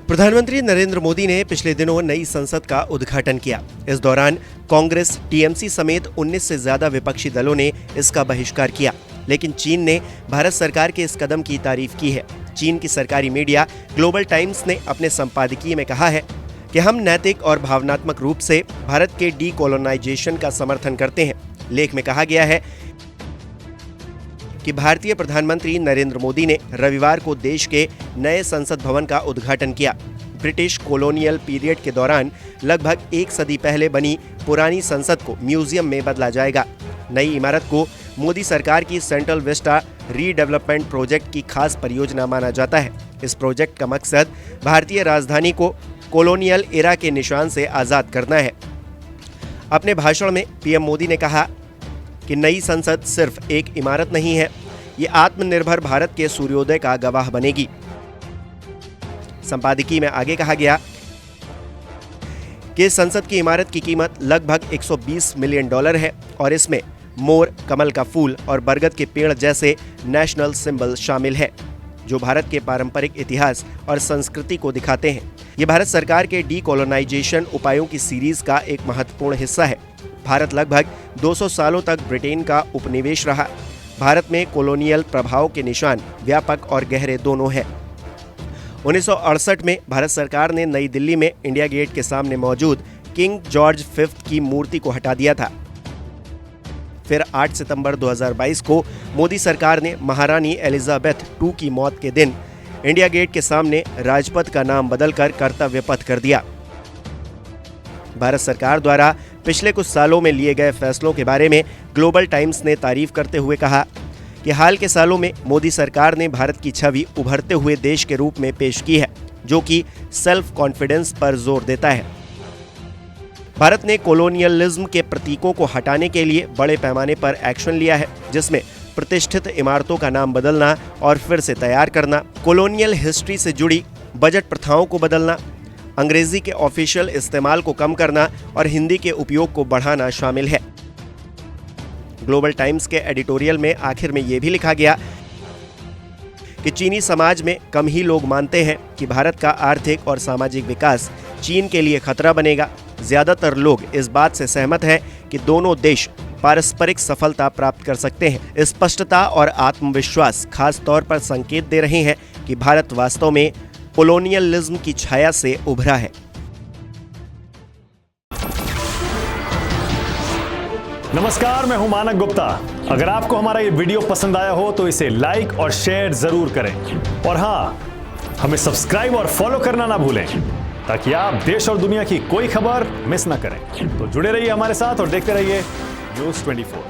प्रधानमंत्री नरेंद्र मोदी ने पिछले दिनों नई संसद का उद्घाटन किया। इस दौरान कांग्रेस, टीएमसी समेत 19 से ज्यादा विपक्षी दलों ने इसका बहिष्कार किया, लेकिन चीन ने भारत सरकार के इस कदम की तारीफ की है। चीन की सरकारी मीडिया ग्लोबल टाइम्स ने अपने संपादकीय में कहा है कि हम नैतिक और भावनात्मक रूप से भारत के डीकोलोनाइजेशन का समर्थन करते हैं। लेख में कहा गया है कि भारतीय प्रधानमंत्री नरेंद्र मोदी ने रविवार को देश के नए संसद भवन का उद्घाटन किया। ब्रिटिश कॉलोनियल पीरियड के दौरान लगभग एक सदी पहले बनी पुरानी संसद को म्यूजियम में बदला जाएगा। नई इमारत को मोदी सरकार की सेंट्रल विस्टा रीडेवलपमेंट प्रोजेक्ट की खास परियोजना माना जाता है। इस प्रोजेक्ट का मकसद भारतीय राजधानी को कॉलोनियल एरा के निशान से आज़ाद करना है। अपने भाषण में पीएम मोदी ने कहा कि नई संसद सिर्फ एक इमारत नहीं है, ये आत्मनिर्भर भारत के सूर्योदय का गवाह बनेगी। संपादकीय में आगे कहा गया कि संसद की इमारत की कीमत लगभग $120 मिलियन है और इसमें मोर, कमल का फूल और बरगद के पेड़ जैसे नेशनल सिंबल शामिल है, जो भारत के पारंपरिक इतिहास और संस्कृति को दिखाते हैं। ये भारत सरकार के डीकोलोनाइजेशन उपायों की सीरीज का एक महत्वपूर्ण हिस्सा है। भारत लगभग 200 सालों तक ब्रिटेन का उपनिवेश रहा। भारत में कॉलोनियल प्रभाव के निशान व्यापक और गहरे दोनों हैं। 1968 में भारत सरकार ने नई दिल्ली में इंडिया गेट के सामने मौजूद किंग जॉर्ज V की मूर्ति को हटा दिया था। फिर 8 सितंबर 2022 को मोदी सरकार ने महारानी एलिजाबेथ II की मौत के दिन इंडिया गेट के सामने राजपथ का नाम बदलकर कर्तव्य पथ कर दिया। भारत सरकार द्वारा पिछले कुछ सालों में लिए गए फैसलों के बारे में ग्लोबल टाइम्स ने तारीफ करते हुए कहा कि हाल के सालों में मोदी सरकार ने भारत की छवि उभरते हुए देश के रूप में पेश की है, जो कि सेल्फ कॉन्फिडेंस पर जोर देता है। भारत ने कॉलोनियलिज्म के प्रतीकों को हटाने के लिए बड़े पैमाने पर एक्शन लिया है, जिसमें प्रतिष्ठित इमारतों का नाम बदलना और फिर से तैयार करना, कॉलोनियल हिस्ट्री से जुड़ी बजट प्रथाओं को बदलना, अंग्रेजी के ऑफिशियल इस्तेमाल को कम करना और हिंदी के उपयोग को बढ़ाना शामिल है। ग्लोबल टाइम्स के एडिटोरियल में आखिर में यह भी लिखा गया कि चीनी समाज में कम ही लोग मानते हैं कि भारत का आर्थिक और सामाजिक विकास चीन के लिए खतरा बनेगा। ज्यादातर लोग इस बात से सहमत हैं कि दोनों देश पारस्परिक सफलता प्राप्त कर सकते हैं। स्पष्टता और आत्मविश्वास खास तौर पर संकेत दे रहे हैं कि भारत वास्तव में कॉलोनियलिज्म की छाया से उभरा है। नमस्कार, मैं हूं मानक गुप्ता। अगर आपको हमारा ये वीडियो पसंद आया हो तो इसे लाइक और शेयर जरूर करें, और हाँ, हमें सब्सक्राइब और फॉलो करना ना भूलें ताकि आप देश और दुनिया की कोई खबर मिस ना करें। तो जुड़े रहिए हमारे साथ और देखते रहिए न्यूज़ 24।